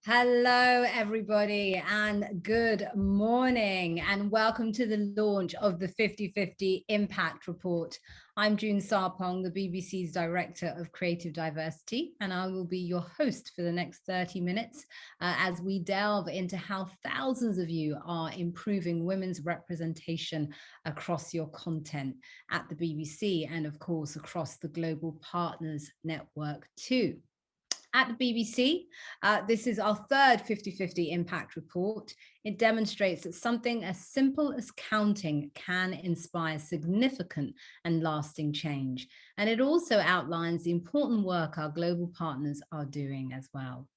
Hello, everybody, and good morning, and welcome to the launch of the 50/50 Impact Report. I'm June Sarpong, the BBC's Director of Creative Diversity, and I will be your host for the next 30 minutes as we delve into how thousands of you are improving women's representation across your content at the BBC and, of course, across the Global Partners Network too. At the BBC, this is our third 50/50 Impact Report. It demonstrates that something as simple as counting can inspire significant and lasting change. And it also outlines the important work our global partners are doing as well.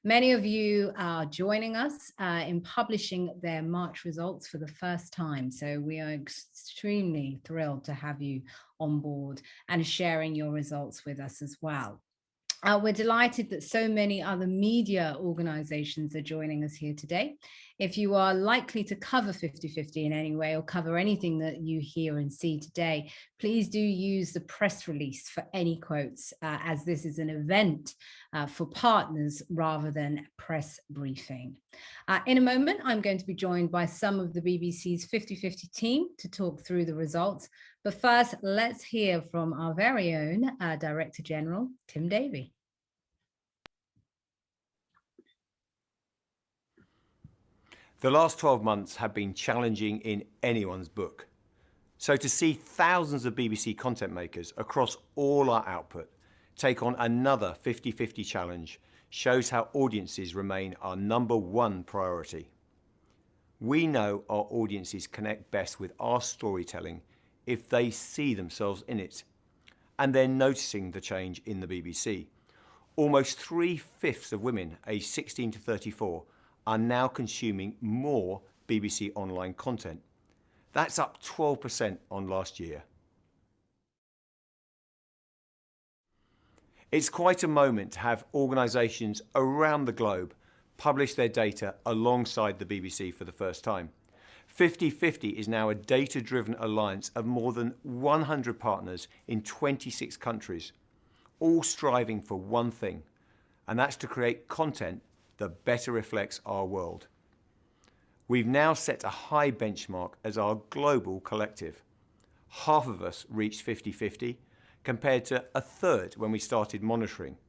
Many of you are joining us in publishing their March results for the first time. So we are extremely thrilled to have you on board and sharing your results with us as well. We're delighted that so many other media organizations are joining us here today. If you are likely to cover 50/50 in any way or cover anything that you hear and see today, please do use the press release for any quotes, as this is an event for partners rather than press briefing. In a moment, I'm going to be joined by some of the BBC's 50/50 team to talk through the results. But first, let's hear from our very own Director-General, Tim Davie. The last 12 months have been challenging in anyone's book. So to see thousands of BBC content makers across all our output take on another 50/50 challenge shows how audiences remain our #1 priority. We know our audiences connect best with our storytelling if they see themselves in it, and they're noticing the change in the BBC. Almost 3/5 of women aged 16 to 34 are now consuming more BBC online content. That's up 12% on last year. It's quite a moment to have organisations around the globe publish their data alongside the BBC for the first time. 50/50 is now a data-driven alliance of more than 100 partners in 26 countries, all striving for one thing, and that's to create content that better reflects our world. We've now set a high benchmark as our global collective. Half of us reached 50/50, compared to a third when we started monitoring.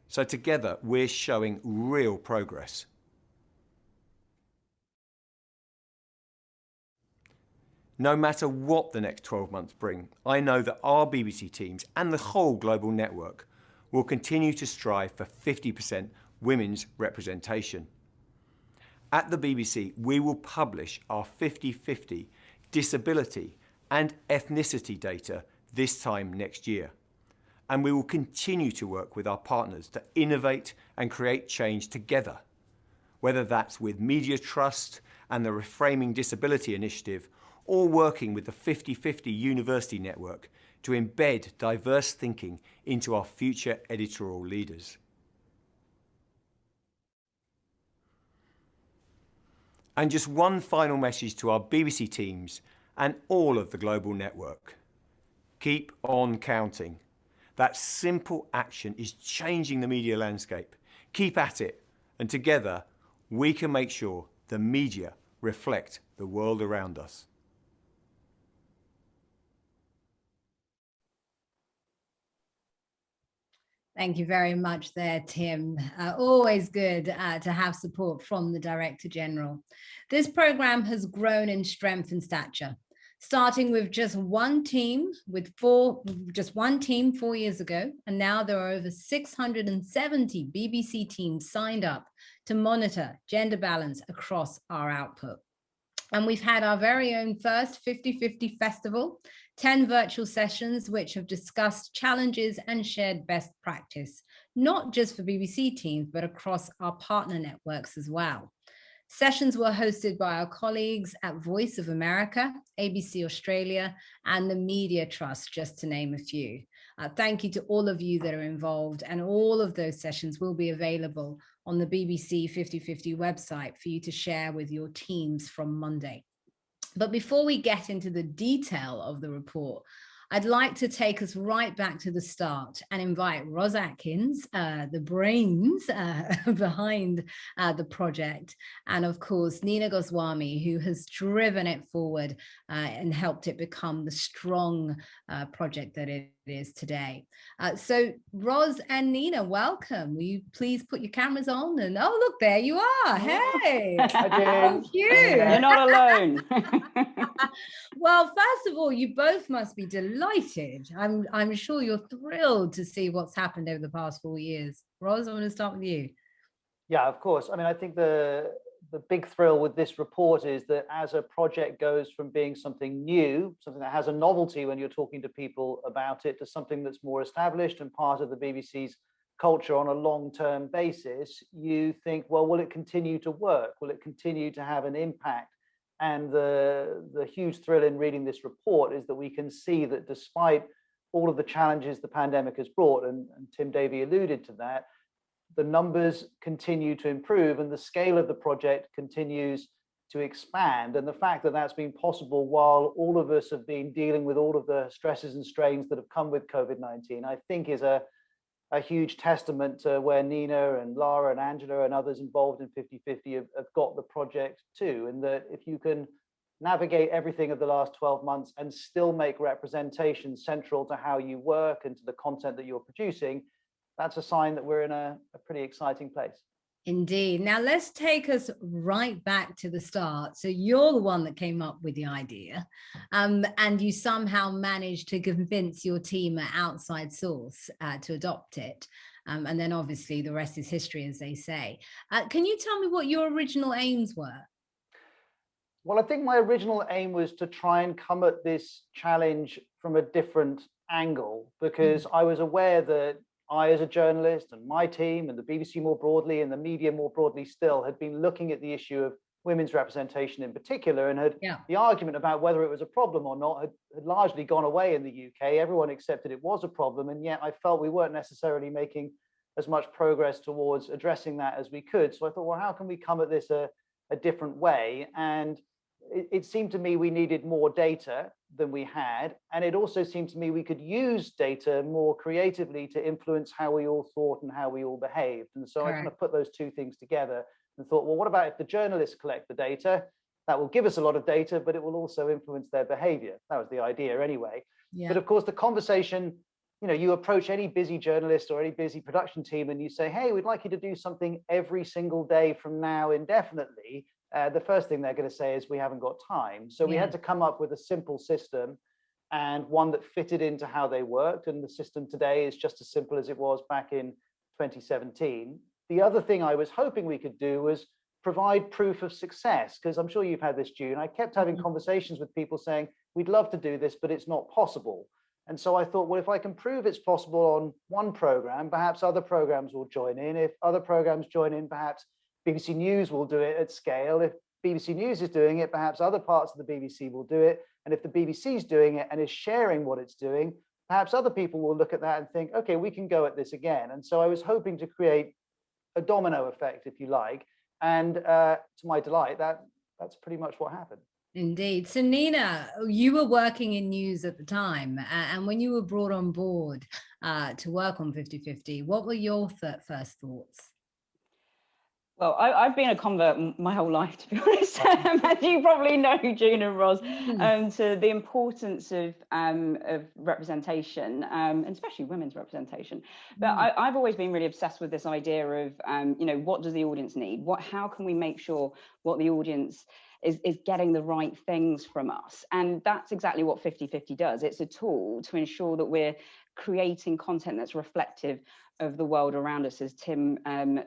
So together, we're showing real progress. No matter what the next 12 months bring, I know that our BBC teams and the whole global network will continue to strive for 50% women's representation. At the BBC, we will publish our 50/50 disability and ethnicity data this time next year. And we will continue to work with our partners to innovate and create change together, whether that's with Media Trust and the Reframing Disability Initiative, or working with the 50/50 University Network to embed diverse thinking into our future editorial leaders. And just one final message to our BBC teams and all of the global network. Keep on counting. That simple action is changing the media landscape. Keep at it, and together we can make sure the media reflect the world around us. Thank you very much there, Tim. Always good to have support from the Director General. This programme has grown in strength and stature, starting with just one team 4 years ago, and now there are over 670 BBC teams signed up to monitor gender balance across our output. And we've had our very own first 50/50 festival, 10 virtual sessions which have discussed challenges and shared best practice, not just for BBC teams, but across our partner networks as well. Sessions were hosted by our colleagues at Voice of America, ABC Australia, and the Media Trust, just to name a few. Thank you to all of you that are involved, and all of those sessions will be available on the BBC 50/50 website for you to share with your teams from Monday. But before we get into the detail of the report, I'd like to take us right back to the start and invite Ros Atkins, the brains behind the project, and of course, Nina Goswami, who has driven it forward and helped it become the strong project that it is today. So Ros and Nina, welcome. Will you please put your cameras on? And oh, look, there you are. Hey, Hi, cute. You're not alone. Well, first of all, you both must be delighted. I'm sure you're thrilled to see what's happened over the past 4 years. Ros, I'm going to start with you. Yeah, of course. I mean, I think the big thrill with this report is that as a project goes from being something new, something that has a novelty when you're talking to people about it, to something that's more established and part of the BBC's culture on a long-term basis, you think, well, will it continue to work? Will it continue to have an impact? And the huge thrill in reading this report is that we can see that despite all of the challenges the pandemic has brought, and Tim Davie alluded to that, the numbers continue to improve and the scale of the project continues to expand. And the fact that that's been possible while all of us have been dealing with all of the stresses and strains that have come with COVID-19, I think is a huge testament to where Nina and Lara and Angela and others involved in 50/50 have got the project to. And that if you can navigate everything of the last 12 months and still make representation central to how you work and to the content that you're producing, that's a sign that we're in a pretty exciting place. Indeed. Now let's take us right back to the start. So you're the one that came up with the idea, and you somehow managed to convince your team at outside source to adopt it. And then obviously the rest is history, as they say. Can you tell me what your original aims were? Well, I think my original aim was to try and come at this challenge from a different angle, because I was aware that I, as a journalist, and my team and the BBC more broadly and the media more broadly still, had been looking at the issue of women's representation in particular, and had the argument about whether it was a problem or not had largely gone away in the UK. Everyone accepted it was a problem, and yet I felt we weren't necessarily making as much progress towards addressing that as we could. So I thought, well, how can we come at this a different way? And it seemed to me we needed more data than we had. And it also seemed to me we could use data more creatively to influence how we all thought and how we all behaved. And so I kind of put those two things together and thought, well, what about if the journalists collect the data? That will give us a lot of data, but it will also influence their behavior. That was the idea anyway. But of course, the conversation, you approach any busy journalist or any busy production team and you say, hey, we'd like you to do something every single day from now indefinitely. The first thing they're going to say is we haven't got time. So we had to come up with a simple system and one that fitted into how they worked. And the system today is just as simple as it was back in 2017. The other thing I was hoping we could do was provide proof of success, because I'm sure you've had this, June. I kept having conversations with people saying, we'd love to do this, but it's not possible. And so I thought, well, if I can prove it's possible on one program, perhaps other programs will join in. If other programs join in, perhaps BBC News will do it at scale. If BBC News is doing it, perhaps other parts of the BBC will do it. And if the BBC is doing it and is sharing what it's doing, perhaps other people will look at that and think, okay, we can go at this again. And so I was hoping to create a domino effect, if you like. And to my delight, that's pretty much what happened. Indeed. So Nina, you were working in news at the time, and when you were brought on board to work on 50/50, what were your first thoughts? Well, I've been a convert my whole life, to be honest, as you probably know, June and Ros, to the importance of representation, and especially women's representation. But I've always been really obsessed with this idea of, what does the audience need? How can we make sure what the audience is getting the right things from us? And that's exactly what 50/50 does. It's a tool to ensure that we're creating content that's reflective of the world around us, as Tim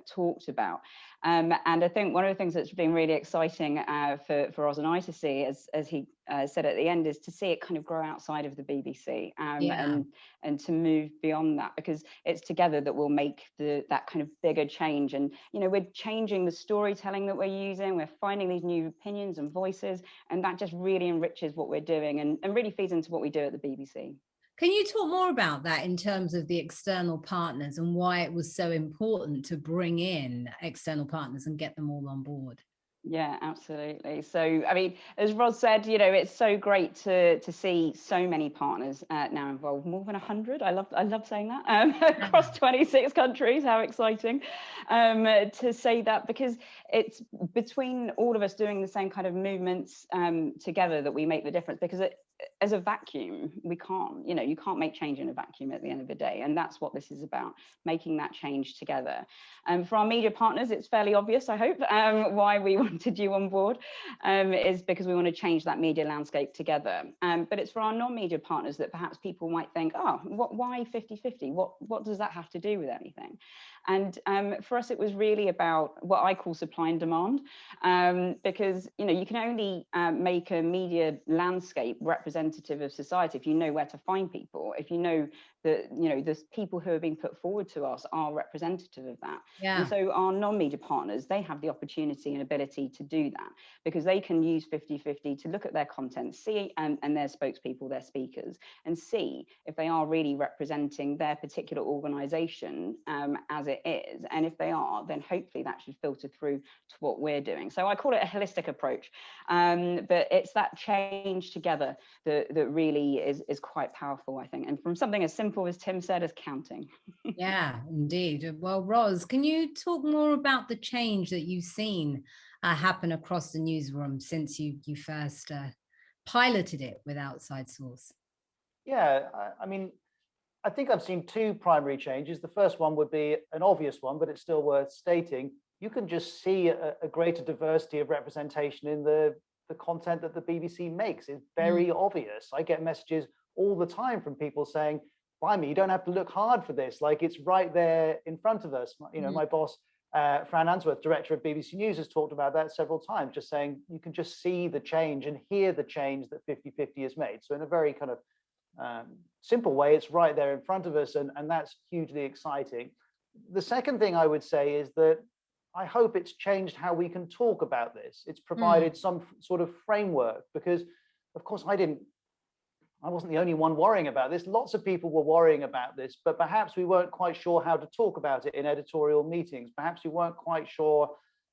talked about. And I think one of the things that's been really exciting for Ros and I to see, as he said at the end, is to see it kind of grow outside of the BBC and to move beyond that, because it's together that we'll make that kind of bigger change. And, we're changing the storytelling that we're using. We're finding these new opinions and voices, and that just really enriches what we're doing and really feeds into what we do at the BBC. Can you talk more about that in terms of the external partners and why it was so important to bring in external partners and get them all on board? Yeah, absolutely. So, I mean, as Ros said, you know, it's so great to see so many partners now involved, more than 100. I love saying that, across 26 countries. How exciting to say that, because it's between all of us doing the same kind of movements together that we make the difference. Because as a vacuum, we can't, you know, you can't make change in a vacuum at the end of the day. And that's what this is about, making that change together. For our media partners, it's fairly obvious, I hope, why we wanted you on board, is because we want to change that media landscape together. But it's for our non-media partners that perhaps people might think, oh, why 50-50? What does that have to do with anything? And for us, it was really about what I call supply and demand, because, you know, you can only make a media landscape representative of society if you know where to find people, if you know that, you know, the people who are being put forward to us are representative of that. Yeah. And so our non-media partners, they have the opportunity and ability to do that, because they can use 50-50 to look at their content, see, and their spokespeople, their speakers, and see if they are really representing their particular organization as it is. And if they are, then hopefully that should filter through to what we're doing. So I call it a holistic approach, but it's that change together that really is quite powerful, I think. And from something as simple as Tim said, as counting. Yeah, indeed. Well, Ros, can you talk more about the change that you've seen happen across the newsroom since you first piloted it with Outside Source? Yeah, I mean, I think I've seen two primary changes. The first one would be an obvious one, but it's still worth stating. You can just see a greater diversity of representation in the content that the BBC makes. It's very obvious. I get messages all the time from people saying, "Blimey, you don't have to look hard for this. Like, it's right there in front of us." You know, my boss, Fran Answorth, director of BBC News, has talked about that several times, just saying you can just see the change and hear the change that 50-50 has made. So in a very kind of simple way, it's right there in front of us, and that's hugely exciting. The second thing I would say is that I hope it's changed how we can talk about this. It's provided some sort of framework, because of course I wasn't the only one worrying about this. Lots of people were worrying about this, but perhaps we weren't quite sure how to talk about it in editorial meetings. Perhaps we weren't quite sure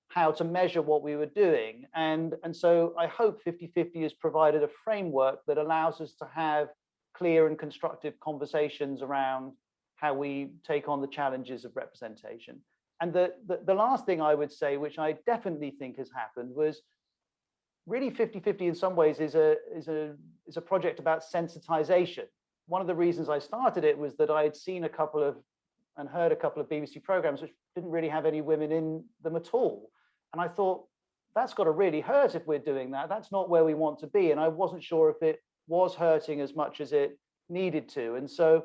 how to measure what we were doing. And so I hope 50-50 has provided a framework that allows us to have clear and constructive conversations around how we take on the challenges of representation. And the last thing I would say, which I definitely think has happened, was really 50-50 in some ways is a project about sensitization. One of the reasons I started it was that I had seen and heard a couple of BBC programs which didn't really have any women in them at all. And I thought, that's got to really hurt if we're doing that. That's not where we want to be. And I wasn't sure if it was hurting as much as it needed to. And so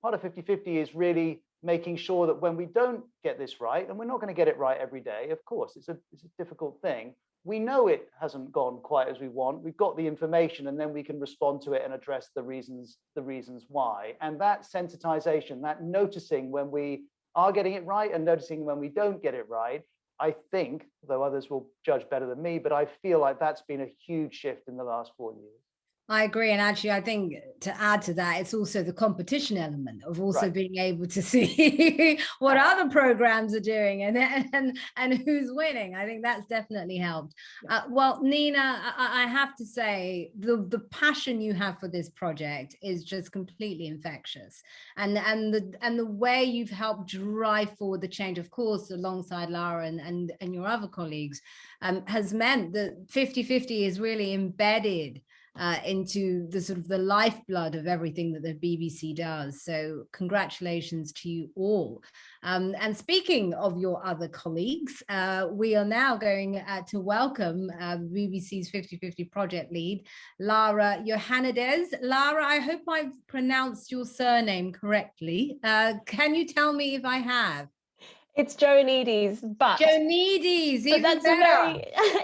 part of 50-50 is really making sure that when we don't get this right, and we're not going to get it right every day, of course, it's a difficult thing. We know it hasn't gone quite as we want. We've got the information, and then we can respond to it and address the reasons why. And that sensitization, that noticing when we are getting it right and noticing when we don't get it right, I think, though others will judge better than me, but I feel like that's been a huge shift in the last 4 years. I agree. And actually, I think to add to that, it's also the competition element of also being able to see what other programs are doing and who's winning. I think that's definitely helped. Well, Nina, I have to say the passion you have for this project is just completely infectious. And the way you've helped drive forward the change, of course, alongside Lara and your other colleagues, has meant that 50-50 is really embedded into the sort of the lifeblood of everything that the BBC does. So congratulations to you all. And speaking of your other colleagues, we are now going to welcome BBC's 50-50 project lead, Lara Johannides. Lara, I hope I've pronounced your surname correctly. Can you tell me if I have? It's Johannides, but Johannides, even that's better.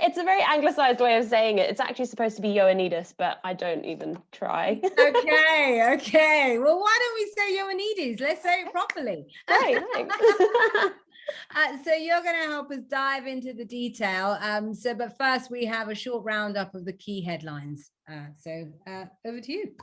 It's a very anglicized way of saying it. It's actually supposed to be Ioannidis, but I don't even try. Okay. Well, why don't we say Ioannidis? Let's say it properly. Great, thanks. So you're going to help us dive into the detail. But first we have a short roundup of the key headlines. Over to you.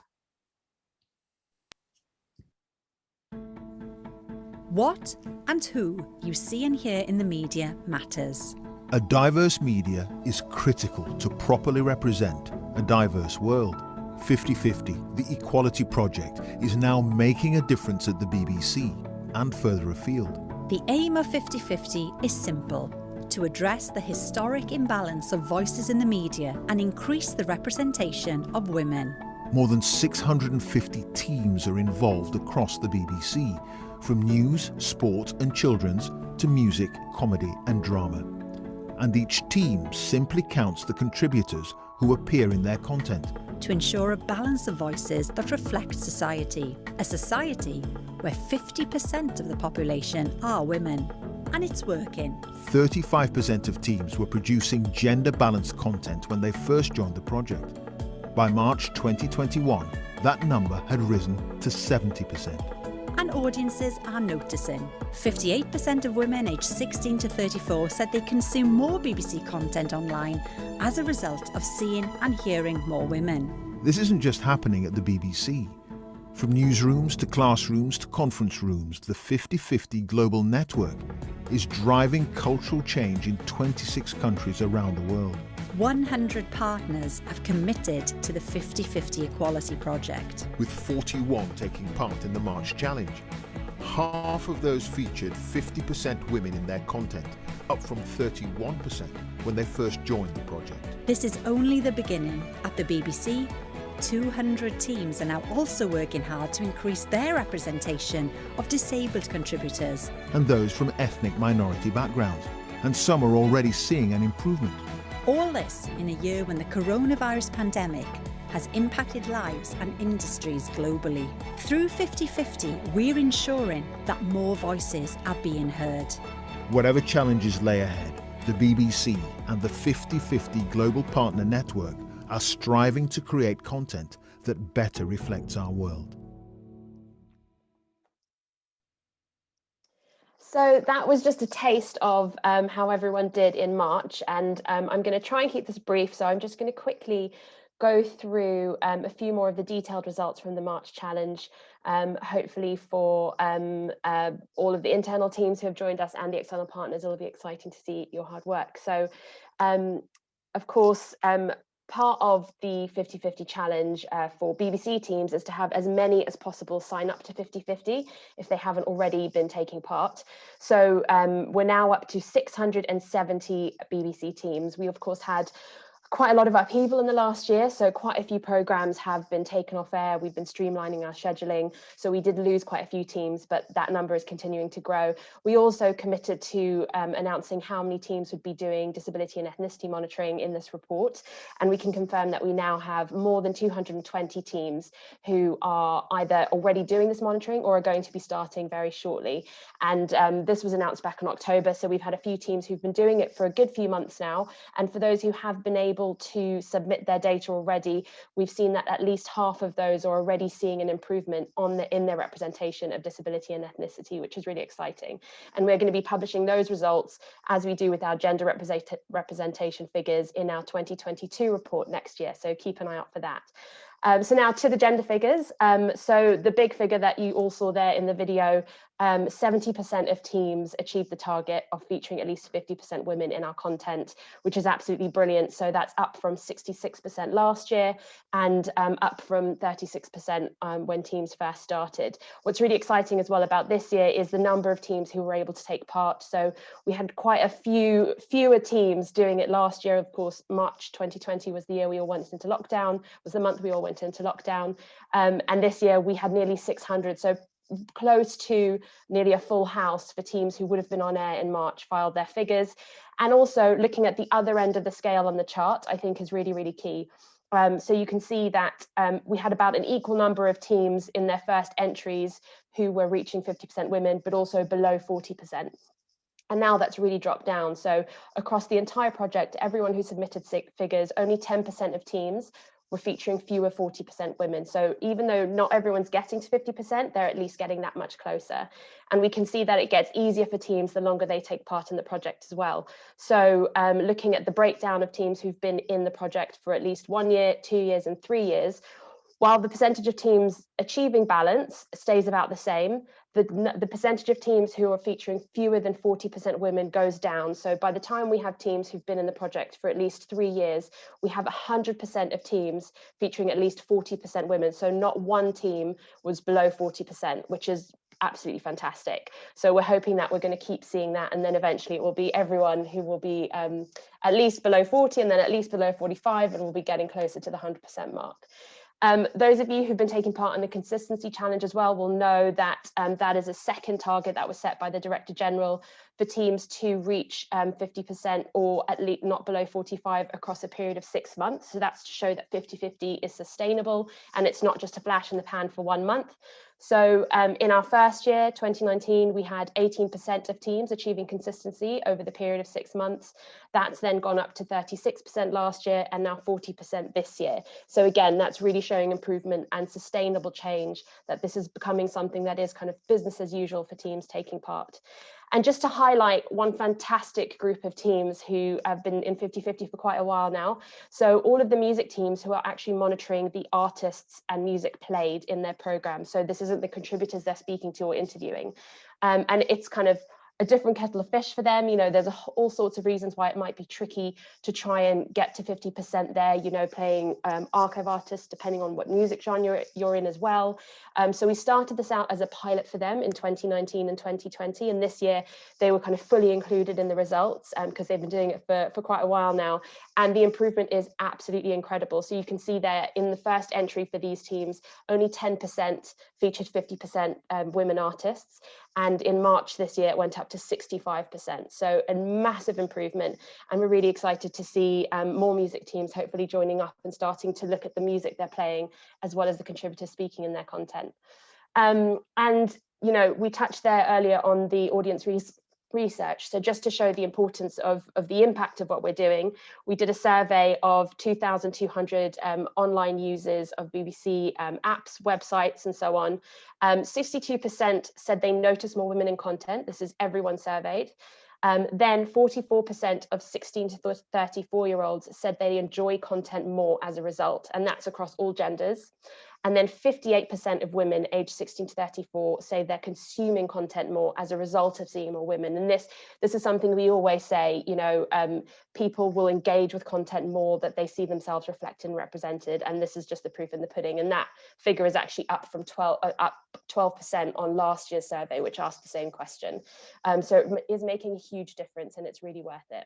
What and who you see and hear in the media matters. A diverse media is critical to properly represent a diverse world. 50/50, the Equality Project, is now making a difference at the BBC and further afield. The aim of 50/50 is simple: to address the historic imbalance of voices in the media and increase the representation of women. More than 650 teams are involved across the BBC, from news, sport and children's to music, comedy and drama. And each team simply counts the contributors who appear in their content, to ensure a balance of voices that reflect society, a society where 50% of the population are women. And it's working. 35% of teams were producing gender-balanced content when they first joined the project. By March 2021, that number had risen to 70%. And audiences are noticing. 58% of women aged 16 to 34 said they consume more BBC content online as a result of seeing and hearing more women. This isn't just happening at the BBC. From newsrooms to classrooms to conference rooms, the 50/50 global network is driving cultural change in 26 countries around the world. 100 partners have committed to the 50/50 Equality Project, with 41 taking part in the March Challenge. Half of those featured 50% women in their content, up from 31% when they first joined the project. This is only the beginning. At the BBC, 200 teams are now also working hard to increase their representation of disabled contributors. And those from ethnic minority backgrounds. And some are already seeing an improvement. All this in a year when the coronavirus pandemic has impacted lives and industries globally. Through 50/50, we're ensuring that more voices are being heard. Whatever challenges lay ahead, the BBC and the 50/50 Global Partner Network are striving to create content that better reflects our world. So that was just a taste of how everyone did in March, and I'm going to try and keep this brief, so I'm just going to quickly go through a few more of the detailed results from the March Challenge, hopefully for all of the internal teams who have joined us and the external partners. It'll be exciting to see your hard work. So, of course, part of the 50/50 challenge for BBC teams is to have as many as possible sign up to 50/50 if they haven't already been taking part. So we're now up to 670 BBC teams. We of course had quite a lot of upheaval in the last year, so quite a few programs have been taken off air. We've been streamlining our scheduling, so we did lose quite a few teams, but that number is continuing to grow. We also committed to announcing how many teams would be doing disability and ethnicity monitoring in this report, and we can confirm that we now have more than 220 teams who are either already doing this monitoring or are going to be starting very shortly. And this was announced back in October, so we've had a few teams who've been doing it for a good few months now, and for those who have been able to submit their data already, we've seen that at least half of those are already seeing an improvement in their representation of disability and ethnicity, which is really exciting. And we're going to be publishing those results, as we do with our gender representation figures, in our 2022 report next year, so keep an eye out for that. So now to the gender figures. So the big figure that you all saw there in the video, 70% of teams achieved the target of featuring at least 50% women in our content, which is absolutely brilliant. So that's up from 66% last year and up from 36% when teams first started. What's really exciting as well about this year is the number of teams who were able to take part. So we had quite a fewer teams doing it last year. Of course, March 2020 was the year we all went into lockdown, was the month we all went into lockdown. And this year we had nearly 600. So close to nearly a full house for teams who would have been on air in March filed their figures. And also looking at the other end of the scale on the chart, I think is really, really key. So you can see that we had about an equal number of teams in their first entries who were reaching 50% women, but also below 40%. And now that's really dropped down. So across the entire project, everyone who submitted figures, only 10% of teams were featuring fewer 40% women. So even though not everyone's getting to 50%, they're at least getting that much closer. And we can see that it gets easier for teams the longer they take part in the project as well. So looking at the breakdown of teams who've been in the project for at least 1 year, 2 years, and 3 years, while the percentage of teams achieving balance stays about the same, the percentage of teams who are featuring fewer than 40% women goes down. So by the time we have teams who've been in the project for at least 3 years, we have 100% of teams featuring at least 40% women. So not one team was below 40%, which is absolutely fantastic. So we're hoping that we're going to keep seeing that, and then eventually it will be everyone who will be at least below 40 and then at least below 45, and we'll be getting closer to the 100% mark. Those of you who've been taking part in the consistency challenge as well will know that that is a second target that was set by the Director General for teams to reach 50% or at least not below 45 across a period of 6 months. So that's to show that 50-50 is sustainable and it's not just a flash in the pan for 1 month. So in our first year, 2019, we had 18% of teams achieving consistency over the period of 6 months. That's then gone up to 36% last year and now 40% this year. So again, that's really showing improvement and sustainable change, that this is becoming something that is kind of business as usual for teams taking part. And just to highlight one fantastic group of teams who have been in 50-50 for quite a while now. So all of the music teams who are actually monitoring the artists and music played in their program. So this isn't the contributors they're speaking to or interviewing. And it's kind of a different kettle of fish for them. You know, there's all sorts of reasons why it might be tricky to try and get to 50% there, you know, playing archive artists, depending on what music genre you're in as well. So we started this out as a pilot for them in 2019 and 2020. And this year they were kind of fully included in the results because they've been doing it for quite a while now. And the improvement is absolutely incredible. So you can see there in the first entry for these teams, only 10% featured 50% women artists. And in March this year, it went up to 65%. So a massive improvement. And we're really excited to see more music teams hopefully joining up and starting to look at the music they're playing, as well as the contributors speaking in their content. And, you know, we touched there earlier on the audience research. So just to show the importance of the impact of what we're doing, we did a survey of 2,200 online users of BBC apps, websites, and so on. 62% said they notice more women in content. This is everyone surveyed. Then 44% of 16 to 34-year-olds said they enjoy content more as a result, and that's across all genders. And then 58% of women aged 16 to 34 say they're consuming content more as a result of seeing more women. And this is something we always say, you know, people will engage with content more that they see themselves reflected and represented. And this is just the proof in the pudding. And that figure is actually up from 12% on last year's survey, which asked the same question. So it is making a huge difference, and it's really worth it.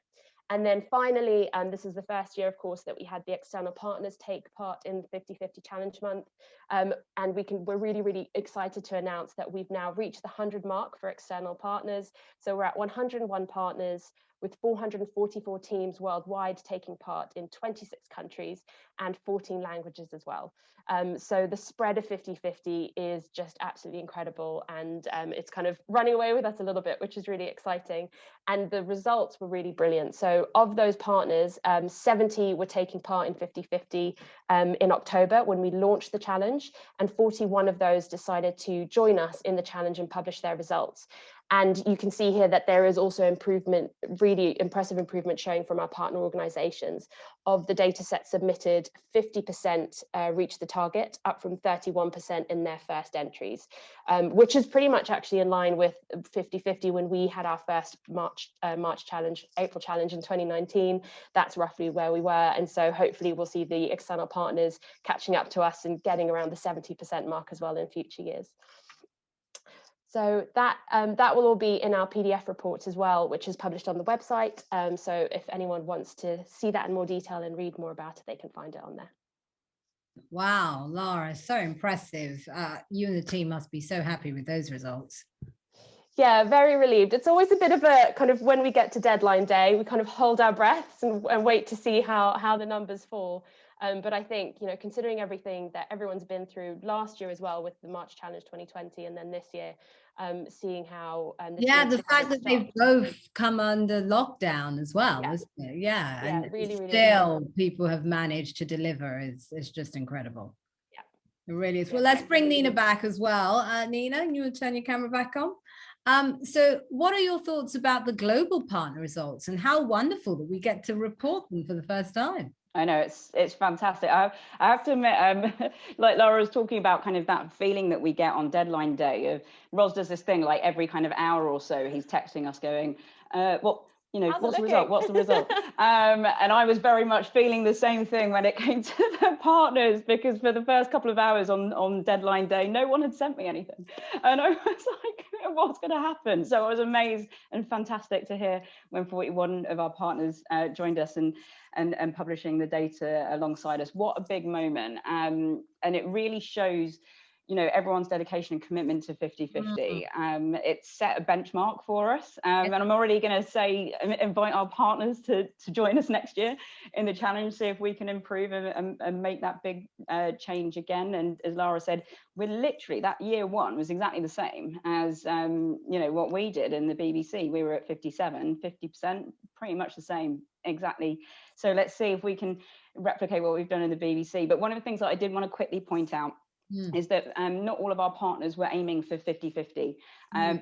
And then finally, this is the first year, of course, that we had the external partners take part in 50-50 Challenge Month. And we're really, really excited to announce that we've now reached the 100 mark for external partners. So we're at 101 partners with 444 teams worldwide taking part in 26 countries and 14 languages as well. So the spread of 50-50 is just absolutely incredible, and it's kind of running away with us a little bit, which is really exciting. And the results were really brilliant. So of those partners, 70 were taking part in 50-50 in October when we launched the challenge, and 41 of those decided to join us in the challenge and publish their results. And you can see here that there is also improvement, really impressive improvement showing from our partner organisations. Of the data set submitted, 50% reached the target, up from 31% in their first entries, which is pretty much actually in line with 50-50 when we had our first April challenge in 2019. That's roughly where we were. And so hopefully we'll see the external partners catching up to us and getting around the 70% mark as well in future years. So that will all be in our PDF reports as well, which is published on the website. So if anyone wants to see that in more detail and read more about it, they can find it on there. Wow, Lara, so impressive. You and the team must be so happy with those results. Yeah, very relieved. It's always a bit of a kind of, when we get to deadline day, we kind of hold our breaths and wait to see how the numbers fall. But I think, you know, considering everything that everyone's been through last year as well with the March Challenge 2020 and then this year, seeing how the fact that they've both come under lockdown as well, isn't it? Yeah, and really, still people have managed to deliver is just incredible. Yeah, it really is. Well, let's bring Nina back as well. Nina, you want to turn your camera back on? So what are your thoughts about the global partner results and how wonderful that we get to report them for the first time? I know, it's fantastic. I have to admit, like Laura was talking about, kind of that feeling that we get on deadline day. Ros does this thing like every kind of hour or so, he's texting us going, what's the result? What's the result? And I was very much feeling the same thing when it came to the partners, because for the first couple of hours on deadline day, no one had sent me anything. And I was like, what's going to happen? So I was amazed and fantastic to hear when 41 of our partners joined us and publishing the data alongside us. What a big moment. And it really shows, everyone's dedication and commitment to 50/50. It's set a benchmark for us. And I'm already going to say, invite our partners to join us next year in the challenge, see if we can improve and make that big change again. And as Lara said, we're literally, that year one was exactly the same as, what we did in the BBC. We were at 50%, pretty much the same, exactly. So let's see if we can replicate what we've done in the BBC. But one of the things that I did want to quickly point out is that not all of our partners were aiming for 50/50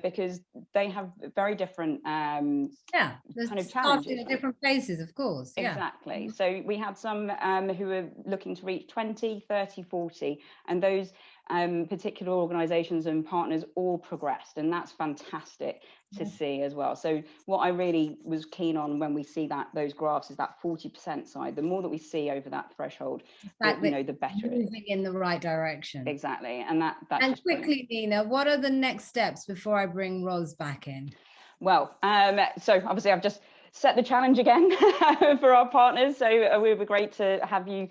because they have very different kind of challenges at different places, of course. Exactly. So we had some who were looking to reach 20, 30, 40, and those particular organizations and partners all progressed, and that's fantastic to see as well. So what I really was keen on when we see those graphs is that 40% side. The more that we see over that threshold, the better it is. Moving in the right direction. Exactly. And that's and quickly, Nina, what are the next steps before I bring Ros back in? Well, so obviously I've just set the challenge again for our partners. So it would be great to have you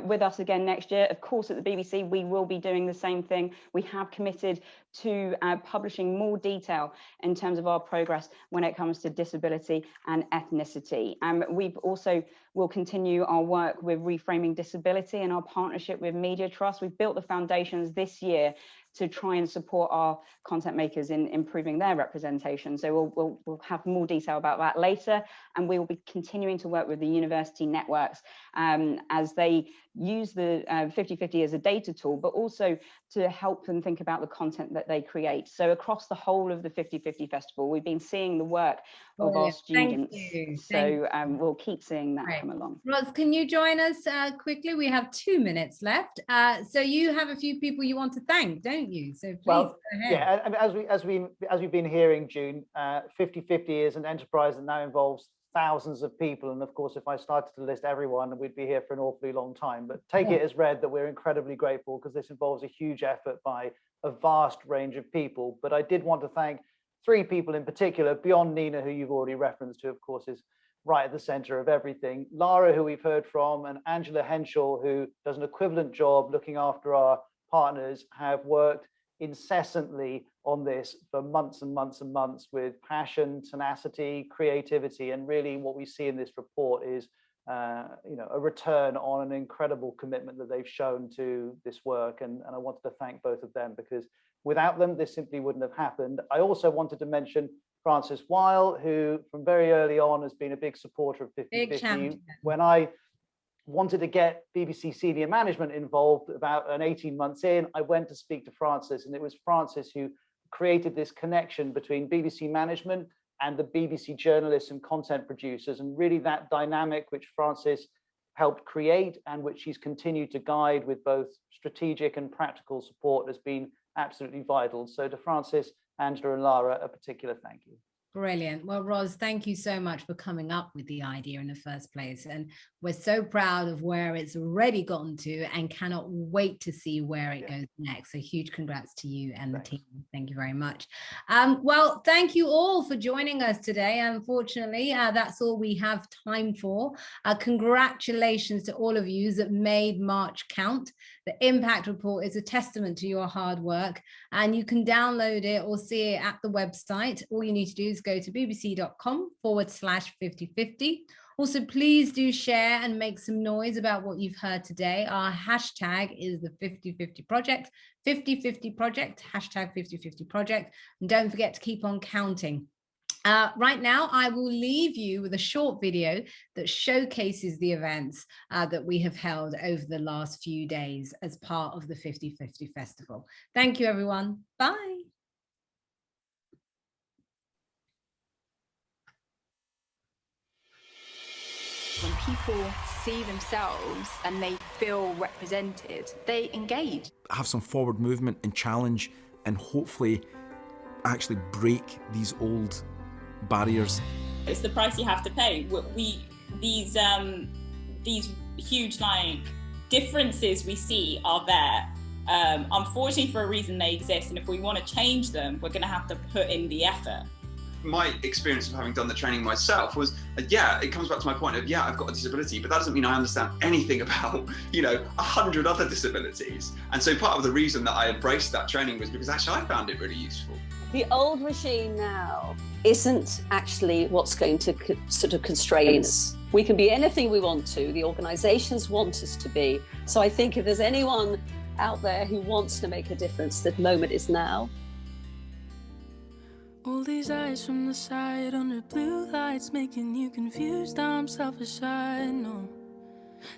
with us again next year. Of course, at the BBC, we will be doing the same thing. We have committed to publishing more detail in terms of our progress when it comes to disability and ethnicity. We've also will continue our work with reframing disability and our partnership with Media Trust. We've built the foundations this year to try and support our content makers in improving their representation. So we'll have more detail about that later, and we will be continuing to work with the university networks as they use the 50/50 as a data tool, but also to help them think about the content that they create. So across the whole of the 50/50 Festival, we've been seeing the work of our students. So we'll keep seeing that come along. Ros, can you join us quickly? We have 2 minutes left. So you have a few people you want to thank, don't you? So please go ahead. Yeah, as we've been hearing, June, 50/50 is an enterprise that now involves thousands of people, and of course if I started to list everyone, we'd be here for an awfully long time, but take it as read that we're incredibly grateful because this involves a huge effort by a vast range of people. But I did want to thank 3 people in particular, beyond Nina, who you've already referenced, who of course is right at the center of everything. Lara, who we've heard from, and Angela Henschel, who does an equivalent job looking after our partners, have worked incessantly on this for months and months and months with passion, tenacity, creativity, and really what we see in this report is a return on an incredible commitment that they've shown to this work, and I wanted to thank both of them because without them this simply wouldn't have happened. I also wanted to mention Francis Weil, who from very early on has been a big supporter of 50/50. When I wanted to get BBC senior management involved about 18 months in, I went to speak to Francis, and it was Francis who created this connection between BBC management and the BBC journalists and content producers, and really that dynamic which Francis helped create and which he's continued to guide with both strategic and practical support has been absolutely vital. So to Francis, Angela and Lara, a particular thank you. Brilliant. Well, Ros, thank you so much for coming up with the idea in the first place. And we're so proud of where it's already gotten to and cannot wait to see where it goes next. So huge congrats to you and the team. Thank you very much. Well, thank you all for joining us today. Unfortunately, that's all we have time for. Congratulations to all of you that made March count. The impact report is a testament to your hard work, and you can download it or see it at the website. All you need to do is go to bbc.com/5050. Also, please do share and make some noise about what you've heard today. Our hashtag is the 50/50 Project, 50/50 Project, hashtag 50/50 Project. And don't forget to keep on counting. Right now, I will leave you with a short video that showcases the events that we have held over the last few days as part of the 50/50 Festival. Thank you, everyone. Bye. From people see themselves and they feel represented, they engage. Have some forward movement and challenge, and hopefully actually break these old barriers. It's the price you have to pay. These huge differences we see are there. Unfortunately, for a reason they exist, and if we want to change them, we're going to have to put in the effort. My experience of having done the training myself was, it comes back to my point of, I've got a disability, but that doesn't mean I understand anything about, 100 other disabilities. And so part of the reason that I embraced that training was because actually I found it really useful. The old regime now isn't actually what's going to sort of constrain us. We can be anything we want to, the organisations want us to be. So I think if there's anyone out there who wants to make a difference, the moment is now. All these eyes from the side under blue lights making you confused. I'm selfish, I know.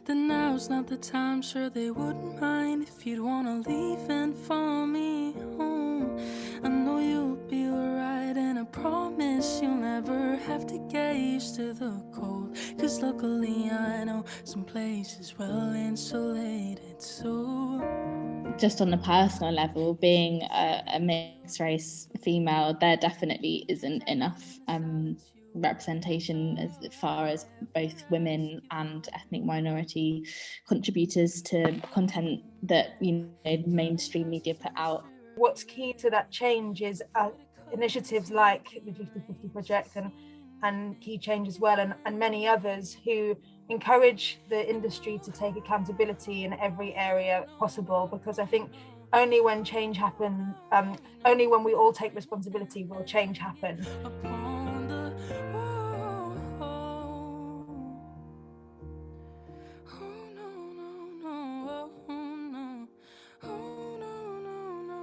Then now's not the time, sure they wouldn't mind if you'd wanna leave and follow me home. I know you'll be alright, and I promise you'll never have to get used to the cold. Cause luckily I know some places well insulated, so... Just on a personal level, being a mixed race female, there definitely isn't enough representation as far as both women and ethnic minority contributors to content that mainstream media put out. What's key to that change is initiatives like the 50/50 Project and Key Change as well, and many others who encourage the industry to take accountability in every area possible, because I think only when change happens, only when we all take responsibility will change happen.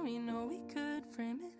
You know we could frame it